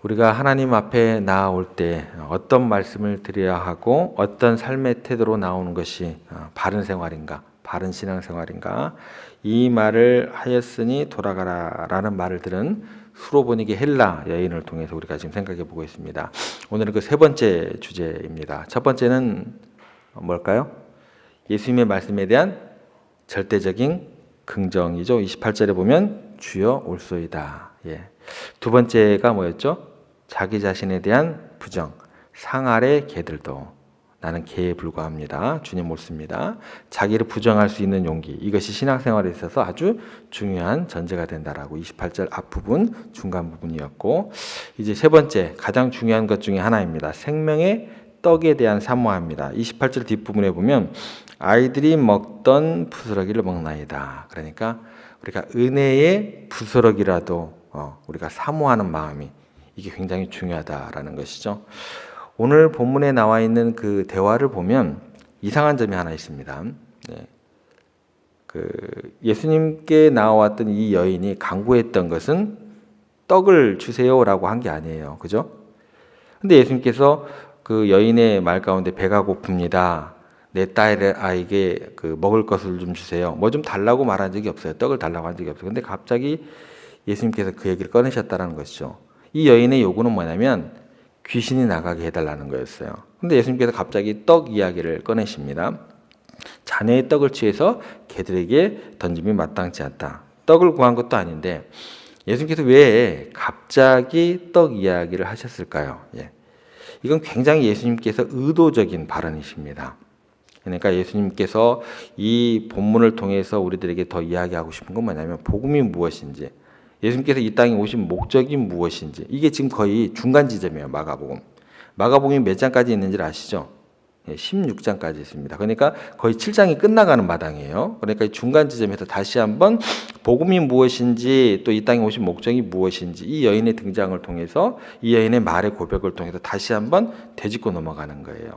우리가 하나님 앞에 나아올 때 어떤 말씀을 드려야 하고 어떤 삶의 태도로 나오는 것이 바른 생활인가, 바른 신앙생활인가, 이 말을 하였으니 돌아가라라는 말을 들은 수로보니게 헬라 여인을 통해서 우리가 지금 생각해 보고 있습니다. 오늘은 그 세 번째 주제입니다. 첫 번째는 뭘까요? 예수님의 말씀에 대한 절대적인 긍정이죠. 28절에 보면 주여 올소이다. 두 번째가 뭐였죠? 자기 자신에 대한 부정. 상 아래 개들도 나는 개에 불과합니다. 주님 옳습니다. 자기를 부정할 수 있는 용기. 이것이 신앙생활에 있어서 아주 중요한 전제가 된다라고 28절 앞부분 중간 부분이었고, 이제 세 번째 가장 중요한 것 중에 하나입니다. 생명의 떡에 대한 사모합니다. 28절 뒷부분에 보면 아이들이 먹던 부스러기를 먹나이다. 그러니까 우리가 은혜의 부스러기라도 우리가 사모하는 마음이 이게 굉장히 중요하다라는 것이죠. 오늘 본문에 나와 있는 그 대화를 보면 이상한 점이 하나 있습니다. 예수님께 나왔던 이 여인이 간구했던 것은 떡을 주세요라고 한 게 아니에요. 그죠? 근데 예수님께서 그 여인의 말 가운데 배가 고픕니다. 내 딸 아이에게 먹을 것을 좀 주세요. 뭐 좀 달라고 말한 적이 없어요. 떡을 달라고 한 적이 없어요. 근데 갑자기 예수님께서 그 얘기를 꺼내셨다는 것이죠. 이 여인의 요구는 뭐냐면 귀신이 나가게 해달라는 거였어요. 근데 예수님께서 갑자기 떡 이야기를 꺼내십니다. 자네의 떡을 취해서 개들에게 던짐이 마땅치 않다. 떡을 구한 것도 아닌데 예수님께서 왜 갑자기 떡 이야기를 하셨을까요? 이건 굉장히 예수님께서 의도적인 발언이십니다. 그러니까 예수님께서 이 본문을 통해서 우리들에게 더 이야기하고 싶은 건 뭐냐면 복음이 무엇인지, 예수님께서 이 땅에 오신 목적이 무엇인지, 이게 지금 거의 중간 지점이에요. 마가복음이 몇 장까지 있는지 아시죠? 16장까지 있습니다. 그러니까 거의 7장이 끝나가는 마당이에요. 그러니까 중간 지점에서 다시 한번 복음이 무엇인지, 또 이 땅에 오신 목적이 무엇인지, 이 여인의 등장을 통해서, 이 여인의 말의 고백을 통해서 다시 한번 되짚고 넘어가는 거예요.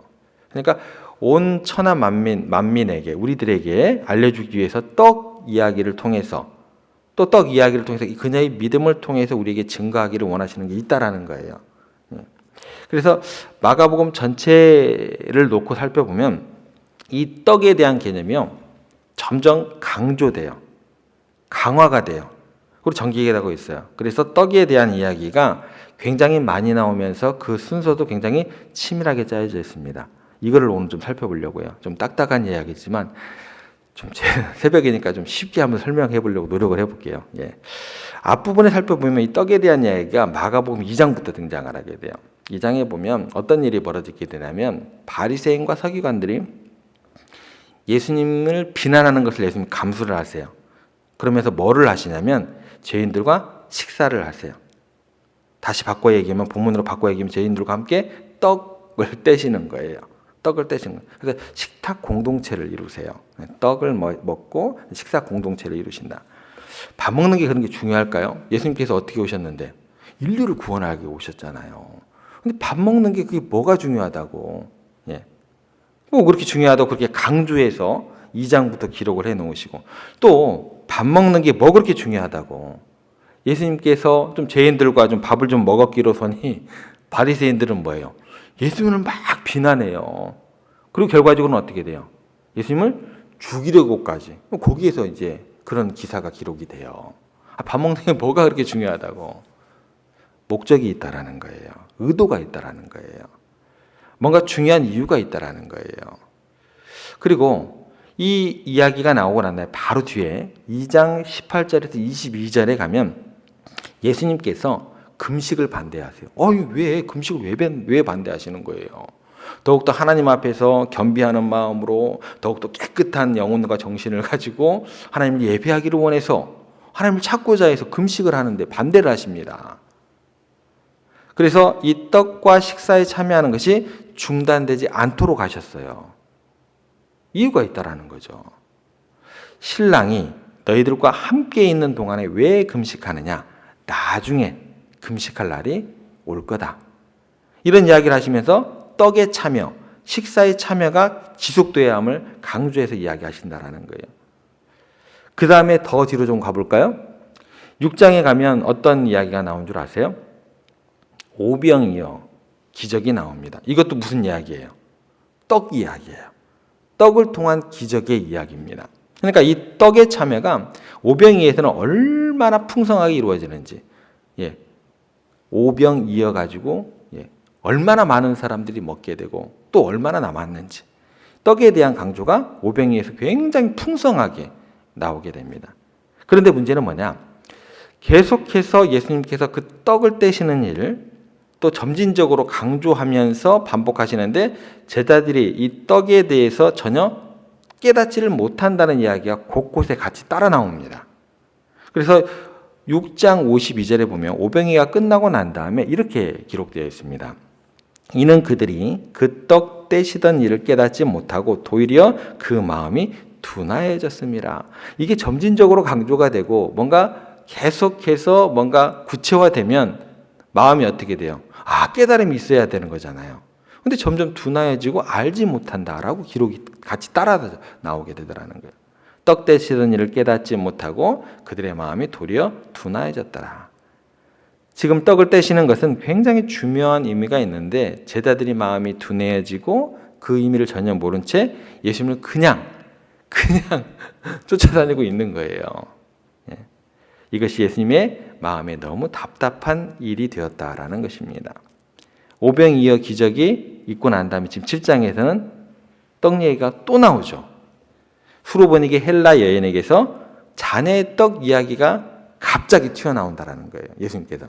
그러니까 온 천하 만민에게, 우리들에게 알려주기 위해서 떡 이야기를 통해서, 또 떡 이야기를 통해서 그녀의 믿음을 통해서 우리에게 증거하기를 원하시는 게 있다라는 거예요. 그래서 마가복음 전체를 놓고 살펴보면 이 떡에 대한 개념이요, 점점 강조돼요. 강화가 돼요. 그리고 전개되고 있어요. 그래서 떡에 대한 이야기가 굉장히 많이 나오면서 그 순서도 굉장히 치밀하게 짜여져 있습니다. 이거를 오늘 좀 살펴보려고요. 좀 딱딱한 이야기지만 좀 새벽이니까 좀 쉽게 한번 설명해 보려고 노력을 해볼게요. 앞부분에 살펴보면 이 떡에 대한 이야기가 마가복음 2장부터 등장을 하게 돼요. 2장에 보면 어떤 일이 벌어지게 되냐면 바리새인과 서기관들이 예수님을 비난하는 것을 예수님 감수를 하세요. 그러면서 뭐를 하시냐면 죄인들과 식사를 하세요. 다시 바꿔 얘기하면, 본문으로 바꿔 얘기하면 죄인들과 함께 떡을 떼시는 거예요. 떡을 떼시는 거예요. 그래서 식탁 공동체를 이루세요. 떡을 먹고 식사 공동체를 이루신다. 밥 먹는 게 그런 게 중요할까요? 예수님께서 어떻게 오셨는데 인류를 구원하기 오셨잖아요. 근데 밥 먹는 게 그게 뭐가 중요하다고? 뭐 그렇게 중요하다고 그렇게 강조해서 2장부터 기록을 해 놓으시고, 또 밥 먹는 게 뭐 그렇게 중요하다고? 예수님께서 좀 죄인들과 좀 밥을 좀 먹었기로서니 바리새인들은 뭐예요? 예수님을 막 비난해요. 그리고 결과적으로는 어떻게 돼요? 예수님을 죽이려고까지. 거기에서 이제 그런 기사가 기록이 돼요. 밥 먹는 게 뭐가 그렇게 중요하다고? 목적이 있다라는 거예요. 의도가 있다라는 거예요. 뭔가 중요한 이유가 있다라는 거예요. 그리고 이 이야기가 나오고 난 다음에 바로 뒤에 2장 18절에서 22절에 가면 예수님께서 금식을 반대하세요. 왜 금식을 왜 반대하시는 거예요? 더욱더 하나님 앞에서 겸비하는 마음으로 더욱더 깨끗한 영혼과 정신을 가지고 하나님을 예배하기를 원해서, 하나님을 찾고자 해서 금식을 하는데 반대를 하십니다. 그래서 이 떡과 식사에 참여하는 것이 중단되지 않도록 하셨어요. 이유가 있다라는 거죠. 신랑이 너희들과 함께 있는 동안에 왜 금식하느냐? 나중에 금식할 날이 올 거다. 이런 이야기를 하시면서 떡의 참여, 식사의 참여가 지속돼야 함을 강조해서 이야기하신다라는 거예요. 그 다음에 더 뒤로 좀 가볼까요? 6장에 가면 어떤 이야기가 나온 줄 아세요? 오병이어 기적이 나옵니다. 이것도 무슨 이야기예요? 떡 이야기예요. 떡을 통한 기적의 이야기입니다. 그러니까 이 떡의 참여가 오병이에서는 얼마나 풍성하게 이루어지는지, 오병이어 가지고 얼마나 많은 사람들이 먹게 되고 또 얼마나 남았는지, 떡에 대한 강조가 오병이에서 굉장히 풍성하게 나오게 됩니다. 그런데 문제는 뭐냐? 계속해서 예수님께서 그 떡을 떼시는 일을 또 점진적으로 강조하면서 반복하시는데 제자들이 이 떡에 대해서 전혀 깨닫지를 못한다는 이야기가 곳곳에 같이 따라 나옵니다. 그래서 6장 52절에 보면 오병이가 끝나고 난 다음에 이렇게 기록되어 있습니다. 이는 그들이 그 떡 떼시던 일을 깨닫지 못하고 도리어 그 마음이 둔하여졌습니다. 이게 점진적으로 강조가 되고 뭔가 계속해서 뭔가 구체화되면 마음이 어떻게 돼요? 깨달음이 있어야 되는 거잖아요. 근데 점점 둔하여지고 알지 못한다라고 기록이 같이 따라 나오게 되더라는 거예요. 떡 떼시던 일을 깨닫지 못하고 그들의 마음이 도리어 둔하여졌더라. 지금 떡을 떼시는 것은 굉장히 중요한 의미가 있는데 제자들이 마음이 둔해지고 그 의미를 전혀 모른 채 예수님을 그냥 쫓아다니고 있는 거예요. 이것이 예수님의 마음에 너무 답답한 일이 되었다라는 것입니다. 오병이어 기적이 있고 난 다음에 지금 7장에서는 떡 얘기가 또 나오죠. 수로보니게 헬라 여인에게서 자네의 떡 이야기가 갑자기 튀어나온다라는 거예요. 예수님께서.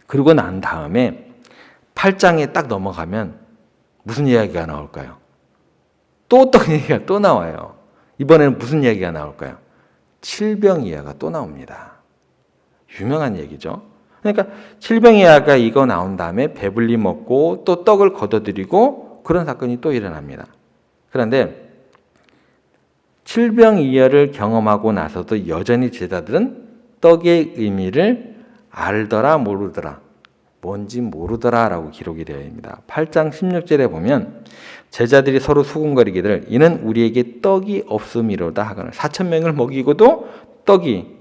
그리고 난 다음에 8장에 딱 넘어가면 무슨 이야기가 나올까요? 또 떡 얘기가 또 나와요. 이번에는 무슨 이야기가 나올까요? 칠병이야가 또 나옵니다. 유명한 얘기죠. 그러니까 칠병이야가 이거 나온 다음에 배불리 먹고 또 떡을 거둬들이고 그런 사건이 또 일어납니다. 그런데 칠병이야를 경험하고 나서도 여전히 제자들은 떡의 의미를 알더라 모르더라, 뭔지 모르더라라고 기록이 되어 있습니다. 8장 16절에 보면 제자들이 서로 수군거리기를 이는 우리에게 떡이 없음이로다 하거늘 4,000명을 먹이고도 떡이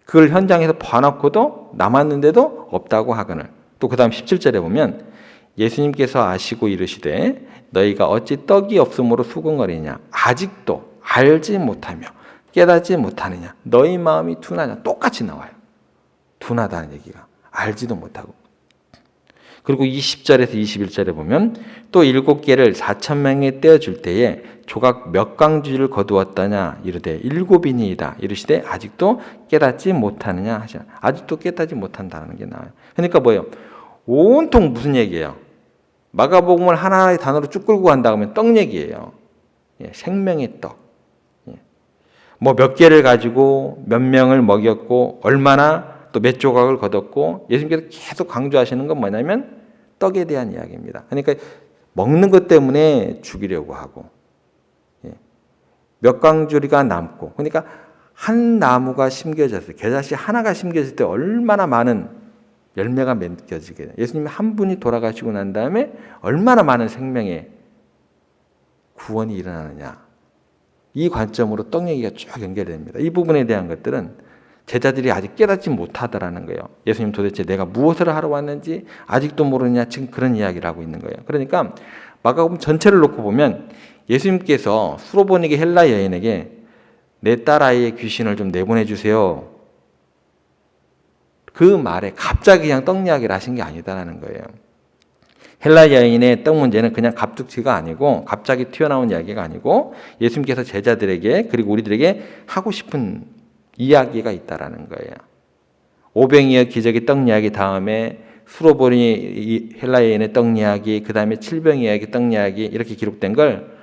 그걸 현장에서 봐놓고도 남았는데도 없다고 하거늘 또 그 다음 17절에 보면 예수님께서 아시고 이르시되 너희가 어찌 떡이 없음으로 수군거리냐 아직도 알지 못하며 깨닫지 못하느냐 너희 마음이 둔하냐 똑같이 나와요. 둔하다는 얘기가 알지도 못하고 그리고 20절에서 21절에 보면 또 7개를 4,000명에 떼어줄 때에 조각 몇 강주를 거두었다냐 이르되 7이니이다 이르시되 아직도 깨닫지 못하느냐 하시나 아직도 깨닫지 못한다는 게 나와요. 그러니까 뭐예요? 온통 무슨 얘기예요? 마가복음을 하나의 단어로 쭉 끌고 간다 하면 떡 얘기예요. 생명의 떡. 뭐 몇 개를 가지고 몇 명을 먹였고 얼마나 또 몇 조각을 거뒀고 예수님께서 계속 강조하시는 건 뭐냐면 떡에 대한 이야기입니다. 그러니까 먹는 것 때문에 죽이려고 하고 몇 강주리가 남고 그러니까 한 나무가 심겨졌을 때 겨자씨 하나가 심겨질 때 얼마나 많은 열매가 맺혀지게 돼요. 예수님이 한 분이 돌아가시고 난 다음에 얼마나 많은 생명의 구원이 일어나느냐 이 관점으로 떡 얘기가 쭉 연결됩니다. 이 부분에 대한 것들은 제자들이 아직 깨닫지 못하더라는 거예요. 예수님 도대체 내가 무엇을 하러 왔는지 아직도 모르느냐 지금 그런 이야기를 하고 있는 거예요. 그러니까 마가복음 전체를 놓고 보면 예수님께서 수로보니게 헬라 여인에게 내 딸아이의 귀신을 좀 내보내 주세요. 그 말에 갑자기 그냥 떡 이야기를 하신 게 아니다라는 거예요. 헬라 여인의 떡 문제는 그냥 갑툭튀가 아니고 갑자기 튀어나온 이야기가 아니고 예수님께서 제자들에게 그리고 우리들에게 하고 싶은 이야기가 있다라는 거예요. 오병이어 기적의 떡 이야기 다음에 수로보니 헬라 여인의 떡 이야기 그 다음에 칠병이야기 떡 이야기 이렇게 기록된 걸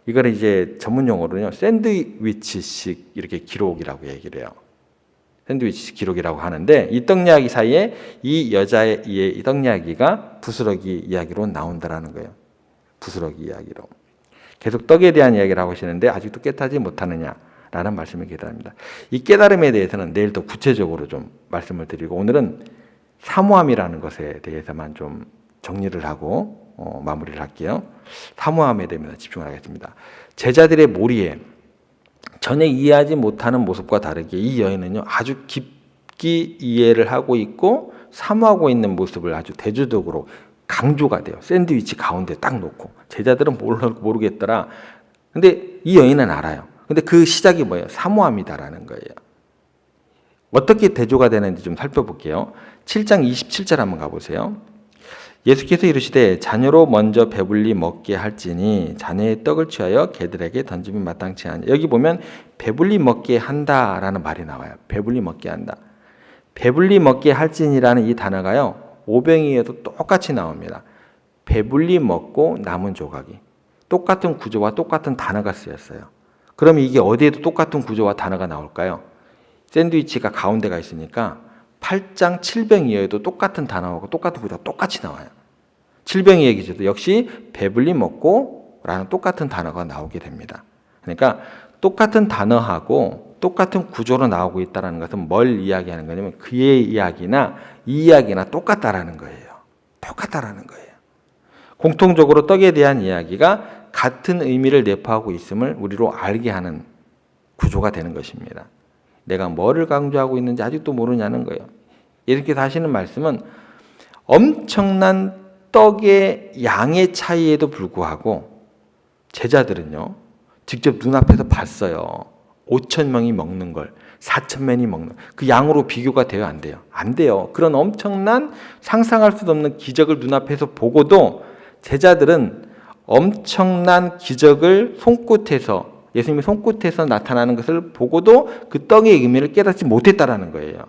이걸 이제 전문 용어로는요 샌드위치식 이렇게 기록이라고 얘기를 해요. 샌드위치 기록이라고 하는데 이 떡 이야기 사이에 이 여자의 이 떡 이야기가 부스러기 이야기로 나온다라는 거예요. 부스러기 이야기로 계속 떡에 대한 이야기를 하고 계시는데 아직도 깨닫지 못하느냐. 라는 말씀을 기도합니다. 이 깨달음에 대해서는 내일 더 구체적으로 좀 말씀을 드리고 오늘은 사모함이라는 것에 대해서만 좀 정리를 하고 마무리를 할게요. 사모함에 대해서 집중을 하겠습니다. 제자들의 몰이에 전혀 이해하지 못하는 모습과 다르게 이 여인은요 아주 깊이 이해를 하고 있고 사모하고 있는 모습을 아주 대조적으로 강조가 돼요. 샌드위치 가운데 딱 놓고. 제자들은 모르겠더라. 근데 이 여인은 알아요. 근데 그 시작이 뭐예요? 사모함이다라는 거예요. 어떻게 대조가 되는지 좀 살펴볼게요. 7장 27절 한번 가보세요. 예수께서 이르시되 자녀로 먼저 배불리 먹게 할지니 자녀의 떡을 취하여 개들에게 던짐이 마땅치 아니. 여기 보면 배불리 먹게 한다라는 말이 나와요. 배불리 먹게 한다. 배불리 먹게 할지니라는 이 단어가요. 오병이어도 똑같이 나옵니다. 배불리 먹고 남은 조각이. 똑같은 구조와 똑같은 단어가 쓰였어요. 그럼 이게 어디에도 똑같은 구조와 단어가 나올까요? 샌드위치가 가운데가 있으니까 8장 7병이어도 똑같은 단어하고 똑같은 구조가 똑같이 나와요. 7병이의 기조도 역시 배불리 먹고 라는 똑같은 단어가 나오게 됩니다. 그러니까 똑같은 단어하고 똑같은 구조로 나오고 있다는 것은 뭘 이야기하는 거냐면 그의 이야기나 이 이야기나 똑같다라는 거예요. 똑같다라는 거예요. 공통적으로 떡에 대한 이야기가 같은 의미를 내포하고 있음을 우리로 알게 하는 구조가 되는 것입니다. 내가 뭐를 강조하고 있는지 아직도 모르냐는 거예요. 예수께서 하시는 말씀은 엄청난 떡의 양의 차이에도 불구하고 제자들은요, 직접 눈앞에서 봤어요. 5천 명이 먹는 걸, 4천 명이 먹는 그 양으로 비교가 돼요? 안 돼요? 안 돼요. 그런 엄청난 상상할 수 없는 기적을 눈앞에서 보고도 제자들은 엄청난 기적을 손끝에서 예수님의 손끝에서 나타나는 것을 보고도 그 떡의 의미를 깨닫지 못했다라는 거예요.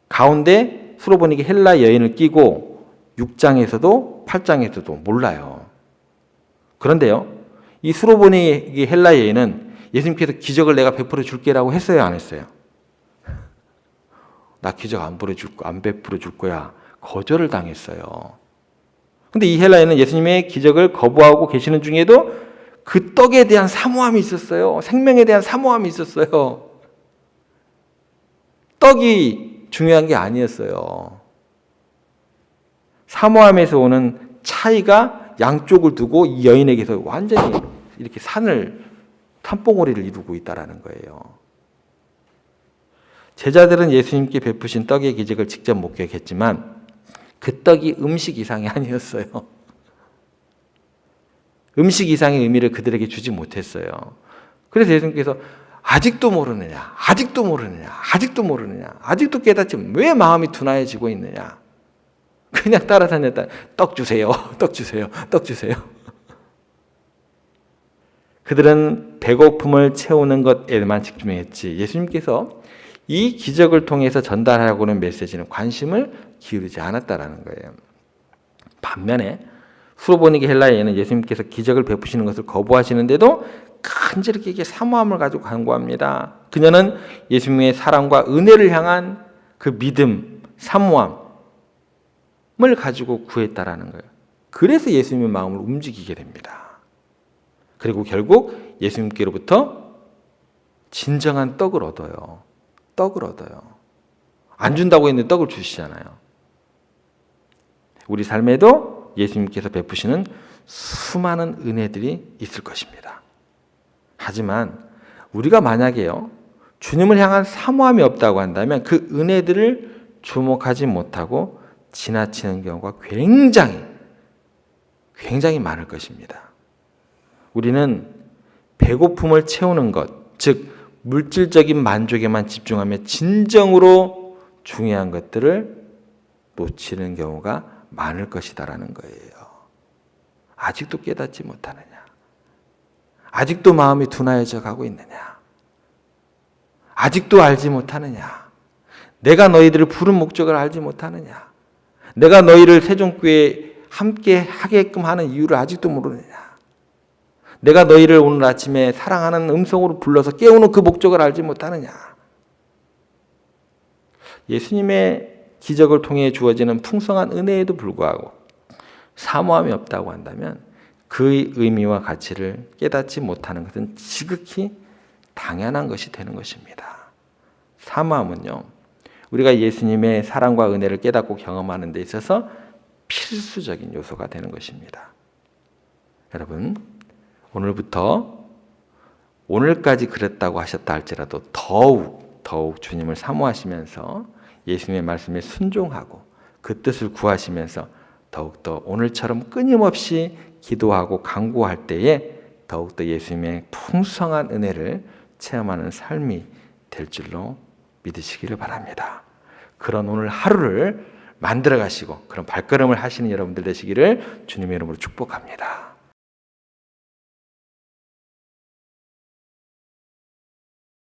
가운데 수로보니게 헬라 여인을 끼고 6장에서도 8장에서도 몰라요. 그런데요, 이 수로보니게 헬라 여인은 예수님께서 기적을 내가 베풀어 줄게라고 했어요, 안 했어요? 나 기적 안 베풀어 줄 거야. 거절을 당했어요. 근데 이 헬라 여인은 예수님의 기적을 거부하고 계시는 중에도 그 떡에 대한 사모함이 있었어요. 생명에 대한 사모함이 있었어요. 떡이 중요한 게 아니었어요. 사모함에서 오는 차이가 양쪽을 두고 이 여인에게서 완전히 이렇게 산봉우리를 이루고 있다는 거예요. 제자들은 예수님께 베푸신 떡의 기적을 직접 목격했지만 그 떡이 음식 이상이 아니었어요. 음식 이상의 의미를 그들에게 주지 못했어요. 그래서 예수님께서 아직도 모르느냐, 아직도 모르느냐, 아직도 모르느냐, 아직도 깨닫지 왜 마음이 둔하여지고 있느냐. 그냥 따라다녔다. 떡 주세요, 떡 주세요, 떡 주세요. 그들은 배고픔을 채우는 것에만 집중했지 예수님께서 이 기적을 통해서 전달하려고 하는 메시지는 관심을 기울이지 않았다라는 거예요. 반면에 수로보니게 헬라에는 예수님께서 기적을 베푸시는 것을 거부하시는데도 간절하게 사모함을 가지고 간구합니다. 그녀는 예수님의 사랑과 은혜를 향한 그 믿음, 사모함을 가지고 구했다라는 거예요. 그래서 예수님의 마음을 움직이게 됩니다. 그리고 결국 예수님께로부터 진정한 떡을 얻어요. 떡을 얻어요. 안 준다고 했는데 떡을 주시잖아요. 우리 삶에도 예수님께서 베푸시는 수많은 은혜들이 있을 것입니다. 하지만 우리가 만약에요, 주님을 향한 사모함이 없다고 한다면 그 은혜들을 주목하지 못하고 지나치는 경우가 굉장히 많을 것입니다. 우리는 배고픔을 채우는 것, 즉 물질적인 만족에만 집중하며 진정으로 중요한 것들을 놓치는 경우가 많을 것이다라는 거예요. 아직도 깨닫지 못하느냐? 아직도 마음이 둔하여져 가고 있느냐? 아직도 알지 못하느냐? 내가 너희들을 부른 목적을 알지 못하느냐? 내가 너희를 세종교회에 함께 하게끔 하는 이유를 아직도 모르느냐? 내가 너희를 오늘 아침에 사랑하는 음성으로 불러서 깨우는 그 목적을 알지 못하느냐? 예수님의 기적을 통해 주어지는 풍성한 은혜에도 불구하고 사모함이 없다고 한다면 그의 의미와 가치를 깨닫지 못하는 것은 지극히 당연한 것이 되는 것입니다. 사모함은요, 우리가 예수님의 사랑과 은혜를 깨닫고 경험하는 데 있어서 필수적인 요소가 되는 것입니다. 여러분, 오늘부터 오늘까지 그랬다고 하셨다 할지라도 더욱 주님을 사모하시면서 예수님의 말씀에 순종하고 그 뜻을 구하시면서 더욱더 오늘처럼 끊임없이 기도하고 간구할 때에 더욱더 예수님의 풍성한 은혜를 체험하는 삶이 될 줄로 믿으시기를 바랍니다. 그런 오늘 하루를 만들어 가시고 그런 발걸음을 하시는 여러분들 되시기를 주님의 이름으로 축복합니다.